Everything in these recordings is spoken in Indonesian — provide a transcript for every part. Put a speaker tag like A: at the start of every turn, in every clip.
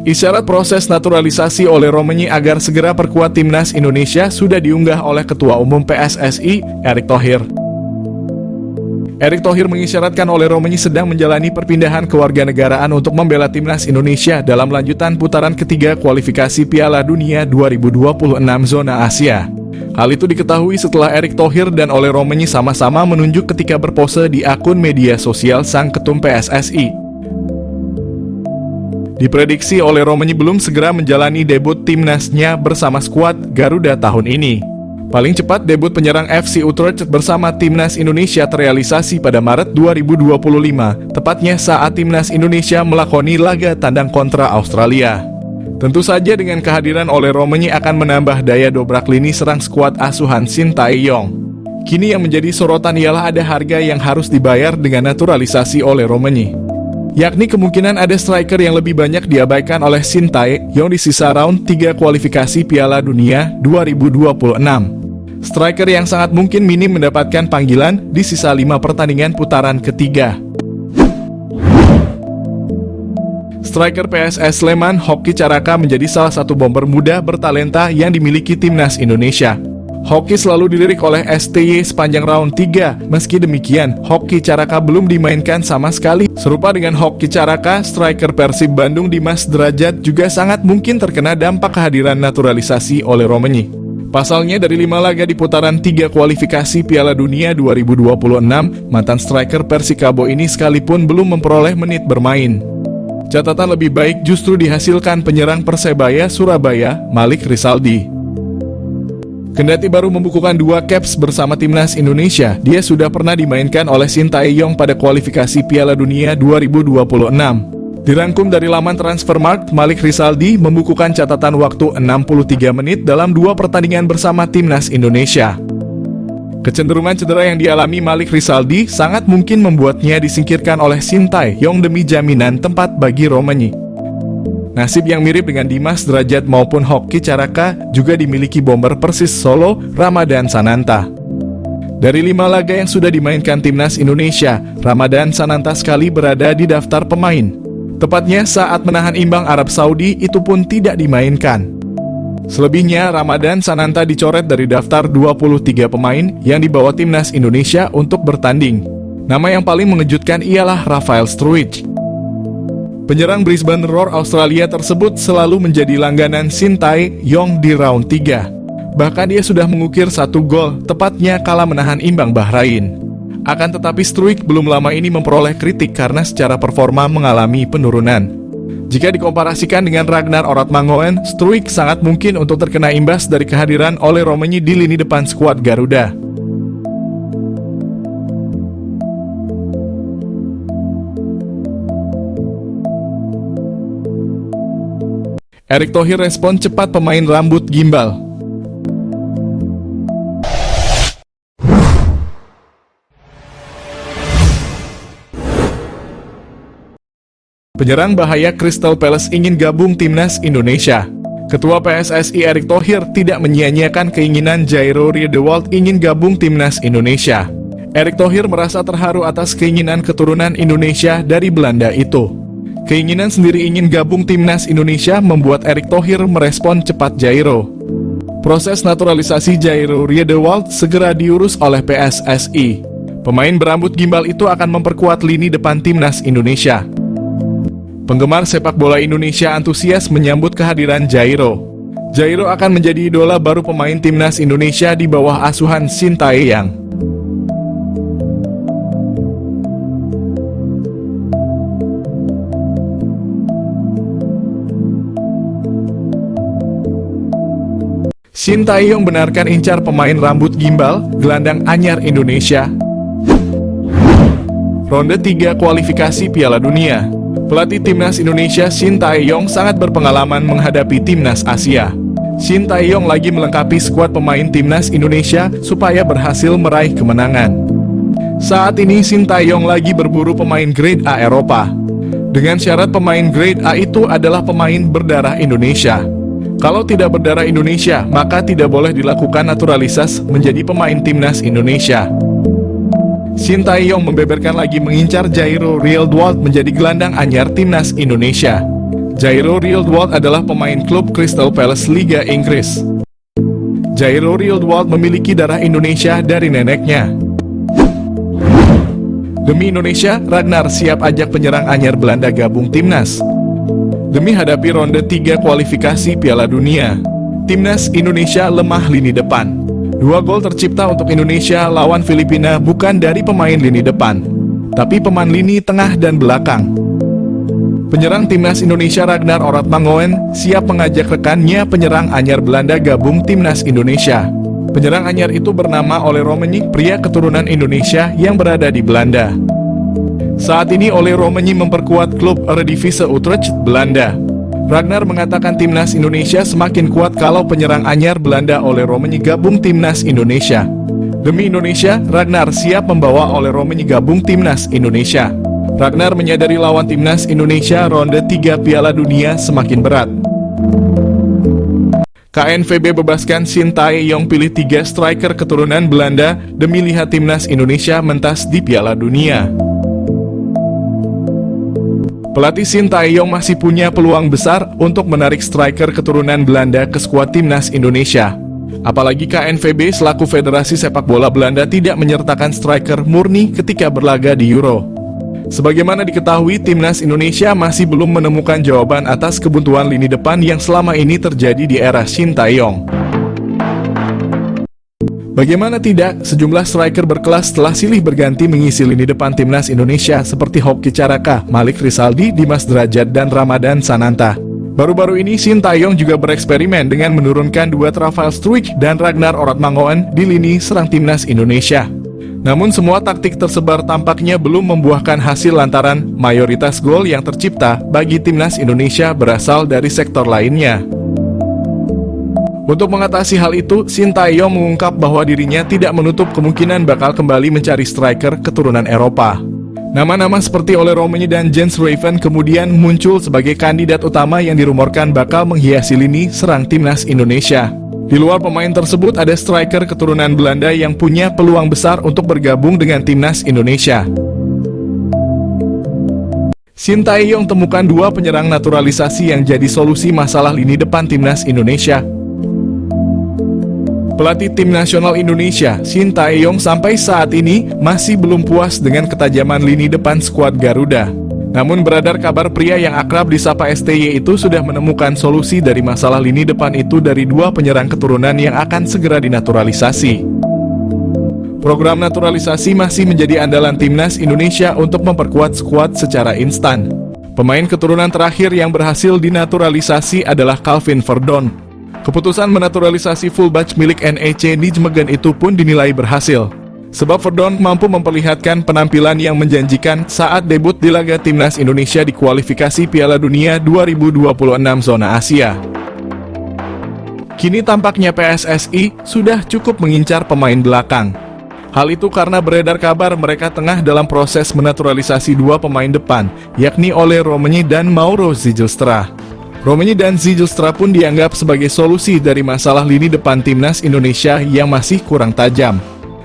A: Isyarat proses naturalisasi oleh Romagnoli agar segera perkuat timnas Indonesia sudah diunggah oleh Ketua Umum PSSI, Erick Thohir. Erick Thohir mengisyaratkan oleh Romagnoli sedang menjalani perpindahan kewarganegaraan untuk membela timnas Indonesia dalam lanjutan putaran ketiga kualifikasi Piala Dunia 2026 zona Asia. Hal itu diketahui setelah Erick Thohir dan oleh Romagnoli sama-sama menunjuk ketika berpose di akun media sosial sang ketum PSSI. Diprediksi oleh Romagnoli belum segera menjalani debut timnasnya bersama skuad Garuda tahun ini. Paling cepat debut penyerang FC Utrecht bersama timnas Indonesia terrealisasi pada Maret 2025, tepatnya saat timnas Indonesia melakoni laga tandang kontra Australia. Tentu saja dengan kehadiran oleh Romagnoli akan menambah daya dobrak lini serang skuad asuhan Shin Tae-yong. Kini yang menjadi sorotan ialah ada harga yang harus dibayar dengan naturalisasi oleh Romagnoli, yakni kemungkinan ada striker yang lebih banyak diabaikan oleh Shin Tae-yong di sisa round 3 kualifikasi Piala Dunia 2026. Striker yang sangat mungkin minim mendapatkan panggilan di sisa 5 pertandingan putaran ketiga. Striker PSS Sleman, Hoki Caraka menjadi salah satu bomber muda bertalenta yang dimiliki timnas Indonesia. Hoki selalu dilirik oleh STY sepanjang round 3. Meski demikian, Hoki Caraka belum dimainkan sama sekali. Serupa dengan Hoki Caraka, striker Persib Bandung Dimas Derajat juga sangat mungkin terkena dampak kehadiran naturalisasi oleh Romagnoli. Pasalnya dari 5 laga di putaran 3 kualifikasi Piala Dunia 2026, mantan striker Persikabo ini sekalipun belum memperoleh menit bermain. Catatan lebih baik justru dihasilkan penyerang Persebaya Surabaya, Malik Rizaldi. Kendati baru membukukan 2 caps bersama timnas Indonesia, dia sudah pernah dimainkan oleh Shin Tae-yong pada kualifikasi Piala Dunia 2026. Dirangkum dari laman Transfermarkt, Malik Rizaldi membukukan catatan waktu 63 menit dalam 2 pertandingan bersama timnas Indonesia. Kecenderungan cedera yang dialami Malik Rizaldi sangat mungkin membuatnya disingkirkan oleh Shin Tae-yong demi jaminan tempat bagi Romagnoli. Nasib yang mirip dengan Dimas Derajat maupun Hoki Caraka juga dimiliki bomber Persis Solo, Ramadan Sananta. Dari 5 laga yang sudah dimainkan timnas Indonesia, Ramadan Sananta sekali berada di daftar pemain. Tepatnya saat menahan imbang Arab Saudi, itu pun tidak dimainkan. Selebihnya, Ramadan Sananta dicoret dari daftar 23 pemain yang dibawa timnas Indonesia untuk bertanding. Nama yang paling mengejutkan ialah Rafael Struijk. Penyerang Brisbane Roar Australia tersebut selalu menjadi langganan Shin Tae-yong di round 3. Bahkan dia sudah mengukir 1 gol, tepatnya kala menahan imbang Bahrain. Akan tetapi Struijk belum lama ini memperoleh kritik karena secara performa mengalami penurunan. Jika dikomparasikan dengan Ragnar Oratmangoen, Struijk sangat mungkin untuk terkena imbas dari kehadiran oleh Romagnoli di lini depan skuad Garuda. Erick Thohir respon cepat pemain rambut gimbal. Penyerang bahaya Crystal Palace ingin gabung timnas Indonesia. Ketua PSSI Erick Thohir tidak menyia-nyiakan keinginan Jairo Riedewald ingin gabung timnas Indonesia. Erick Thohir merasa terharu atas keinginan keturunan Indonesia dari Belanda itu. Keinginan sendiri ingin gabung timnas Indonesia membuat Erick Thohir merespon cepat Jairo. Proses naturalisasi Jairo Riedewald segera diurus oleh PSSI. Pemain berambut gimbal itu akan memperkuat lini depan timnas Indonesia. Penggemar sepak bola Indonesia antusias menyambut kehadiran Jairo. Jairo akan menjadi idola baru pemain timnas Indonesia di bawah asuhan Shin Tae-yong. Shin Tae-yong benarkan incar pemain rambut gimbal, gelandang anyar Indonesia. Ronde 3 kualifikasi Piala Dunia. Pelatih timnas Indonesia Shin Tae-yong sangat berpengalaman menghadapi timnas Asia. Shin Tae-yong lagi melengkapi skuad pemain timnas Indonesia supaya berhasil meraih kemenangan. Saat ini Shin Tae-yong lagi berburu pemain grade A Eropa. Dengan syarat pemain grade A itu adalah pemain berdarah Indonesia. Kalau tidak berdarah Indonesia, maka tidak boleh dilakukan naturalisasi menjadi pemain timnas Indonesia. Shin Tae-yong membeberkan lagi mengincar Jairo Riedewald menjadi gelandang anyar timnas Indonesia. Jairo Rieldwald adalah pemain klub Crystal Palace Liga Inggris. Jairo Rieldwald memiliki darah Indonesia dari neneknya. Demi Indonesia, Ragnar siap ajak penyerang anyar Belanda gabung timnas. Demi hadapi ronde 3 kualifikasi Piala Dunia, timnas Indonesia lemah lini depan. 2 gol tercipta untuk Indonesia lawan Filipina bukan dari pemain lini depan, tapi pemain lini tengah dan belakang. Penyerang timnas Indonesia Ragnar Oratmangoen siap mengajak rekannya penyerang anyar Belanda gabung timnas Indonesia. Penyerang anyar itu bernama Ole Romenyk, pria keturunan Indonesia yang berada di Belanda. Saat ini Ole Romenyk memperkuat klub Eredivisie Utrecht, Belanda. Ragnar mengatakan timnas Indonesia semakin kuat kalau penyerang anyar Belanda Ole Romenyk gabung timnas Indonesia. Demi Indonesia, Ragnar siap membawa Ole Romenyk gabung timnas Indonesia. Ragnar menyadari lawan timnas Indonesia ronde 3 Piala Dunia semakin berat. KNVB bebaskan Shin Tae-yong, pilih 3 striker keturunan Belanda demi lihat timnas Indonesia mentas di Piala Dunia. Pelatih Shin Tae-yong masih punya peluang besar untuk menarik striker keturunan Belanda ke skuad timnas Indonesia. Apalagi KNVB selaku Federasi Sepak Bola Belanda tidak menyertakan striker murni ketika berlaga di Euro. Sebagaimana diketahui, timnas Indonesia masih belum menemukan jawaban atas kebuntuan lini depan yang selama ini terjadi di era Shin Tae-yong. Bagaimana tidak, sejumlah striker berkelas telah silih berganti mengisi lini depan timnas Indonesia seperti Hoki Caraka, Malik Rizaldi, Dimas Derajat, dan Ramadan Sananta. Baru-baru ini Shin Tae-yong juga bereksperimen dengan menurunkan duet Rafael Struijk dan Ragnar Oratmangoen di lini serang timnas Indonesia. Namun semua taktik tersebar tampaknya belum membuahkan hasil lantaran mayoritas gol yang tercipta bagi timnas Indonesia berasal dari sektor lainnya. Untuk mengatasi hal itu, Shin Tae-yong mengungkap bahwa dirinya tidak menutup kemungkinan bakal kembali mencari striker keturunan Eropa. Nama-nama seperti Ole Romenyk dan Jens Raven kemudian muncul sebagai kandidat utama yang dirumorkan bakal menghiasi lini serang timnas Indonesia. Di luar pemain tersebut ada striker keturunan Belanda yang punya peluang besar untuk bergabung dengan timnas Indonesia. Shin Tae-yong temukan 2 penyerang naturalisasi yang jadi solusi masalah lini depan timnas Indonesia. Pelatih tim nasional Indonesia, Shin Tae-yong sampai saat ini masih belum puas dengan ketajaman lini depan skuad Garuda. Namun beredar kabar pria yang akrab disapa STY itu sudah menemukan solusi dari masalah lini depan itu dari 2 penyerang keturunan yang akan segera dinaturalisasi. Program naturalisasi masih menjadi andalan timnas Indonesia untuk memperkuat skuad secara instan. Pemain keturunan terakhir yang berhasil dinaturalisasi adalah Calvin Verdon. Keputusan menaturalisasi fullback milik NEC Nijmegen itu pun dinilai berhasil. Sebab Verdon mampu memperlihatkan penampilan yang menjanjikan saat debut di laga timnas Indonesia di kualifikasi Piala Dunia 2026 zona Asia. Kini tampaknya PSSI sudah cukup mengincar pemain belakang. Hal itu karena beredar kabar mereka tengah dalam proses menaturalisasi 2 pemain depan, yakni Ole Romenyk dan Mauro Zijlstra. Romenyk dan Zijlstra pun dianggap sebagai solusi dari masalah lini depan timnas Indonesia yang masih kurang tajam.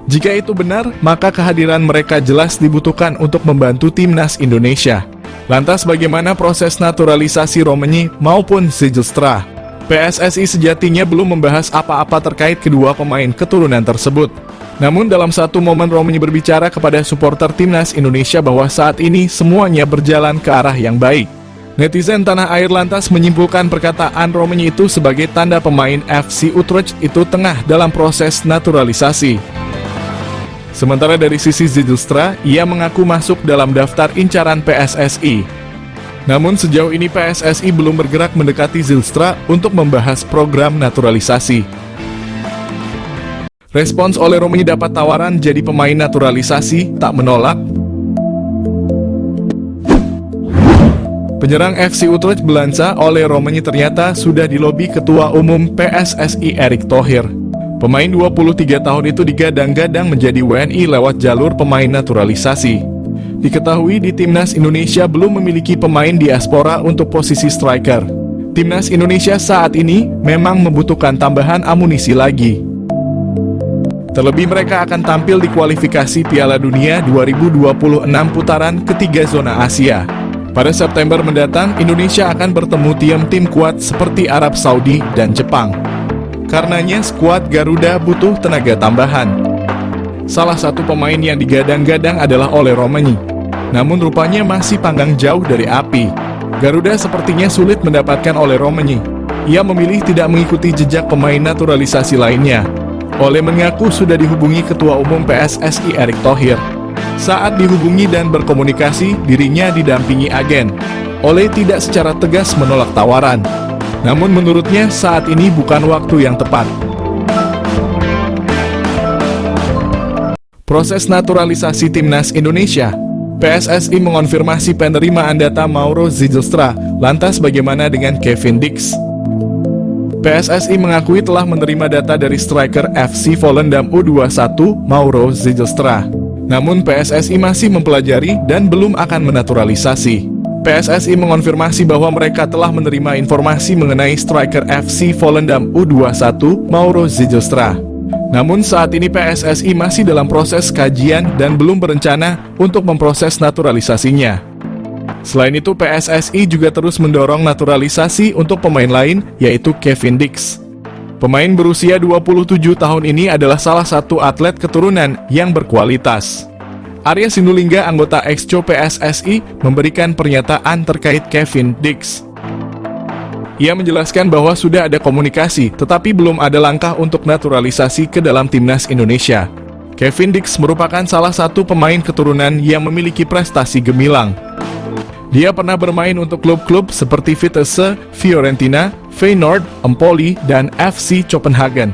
A: Jika itu benar, maka kehadiran mereka jelas dibutuhkan untuk membantu timnas Indonesia. Lantas bagaimana proses naturalisasi Romenyk maupun Zijlstra? PSSI sejatinya belum membahas apa-apa terkait kedua pemain keturunan tersebut. Namun dalam satu momen Romenyk berbicara kepada supporter timnas Indonesia bahwa saat ini semuanya berjalan ke arah yang baik. Netizen tanah air lantas menyimpulkan perkataan Romenyk itu sebagai tanda pemain FC Utrecht itu tengah dalam proses naturalisasi. Sementara dari sisi Zijlstra, ia mengaku masuk dalam daftar incaran PSSI. Namun sejauh ini PSSI belum bergerak mendekati Zijlstra untuk membahas program naturalisasi. Respons Ole Romenyk dapat tawaran jadi pemain naturalisasi, tak menolak. Penyerang FC Utrecht Belansa Ole Romenyk ternyata sudah dilobi Ketua Umum PSSI Erick Thohir. Pemain 23 tahun itu digadang-gadang menjadi WNI lewat jalur pemain naturalisasi. Diketahui di timnas Indonesia belum memiliki pemain diaspora untuk posisi striker. Timnas Indonesia saat ini memang membutuhkan tambahan amunisi lagi. Terlebih mereka akan tampil di kualifikasi Piala Dunia 2026 putaran ketiga zona Asia. Pada September mendatang, Indonesia akan bertemu tim kuat seperti Arab Saudi dan Jepang. Karenanya, skuad Garuda butuh tenaga tambahan. Salah satu pemain yang digadang-gadang adalah Ole Romagney. Namun rupanya masih panggang jauh dari api. Garuda sepertinya sulit mendapatkan Ole Romagney. Ia memilih tidak mengikuti jejak pemain naturalisasi lainnya. Ole mengaku sudah dihubungi Ketua Umum PSSI Erick Thohir. Saat dihubungi dan berkomunikasi, dirinya didampingi agen. Ole tidak secara tegas menolak tawaran. Namun menurutnya saat ini bukan waktu yang tepat. Proses naturalisasi timnas Indonesia. PSSI mengonfirmasi penerimaan data Mauro Zylstra. Lantas bagaimana dengan Kevin Dix? PSSI mengakui telah menerima data dari striker FC Volendam U21 Mauro Zylstra. Namun PSSI masih mempelajari dan belum akan menaturalisasi. PSSI mengonfirmasi bahwa mereka telah menerima informasi mengenai striker FC Volendam U21 Mauro Zylstra. Namun saat ini PSSI masih dalam proses kajian dan belum berencana untuk memproses naturalisasinya. Selain itu PSSI juga terus mendorong naturalisasi untuk pemain lain, yaitu Kevin Dix. Pemain berusia 27 tahun ini adalah salah satu atlet keturunan yang berkualitas. Arya Sinulinga, anggota Exco PSSI, memberikan pernyataan terkait Kevin Dix. Ia menjelaskan bahwa sudah ada komunikasi, tetapi belum ada langkah untuk naturalisasi ke dalam timnas Indonesia. Kevin Dix merupakan salah satu pemain keturunan yang memiliki prestasi gemilang. Dia pernah bermain untuk klub-klub seperti Vitesse, Fiorentina, Feyenoord, Empoli, dan FC Copenhagen.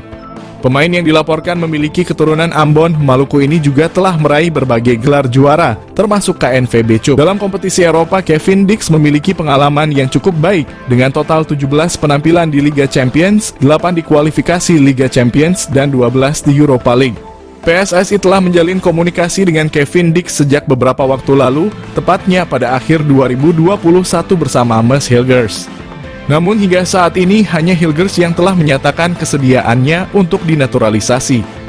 A: Pemain yang dilaporkan memiliki keturunan Ambon, Maluku ini juga telah meraih berbagai gelar juara, termasuk KNVB Cup. Dalam kompetisi Eropa, Kevin Dix memiliki pengalaman yang cukup baik, dengan total 17 penampilan di Liga Champions, 8 di kualifikasi Liga Champions, dan 12 di Europa League. PSSI telah menjalin komunikasi dengan Kevin Dix sejak beberapa waktu lalu, tepatnya pada akhir 2021 bersama Mes Hilgers. Namun hingga saat ini hanya Hilgers yang telah menyatakan kesediaannya untuk dinaturalisasi.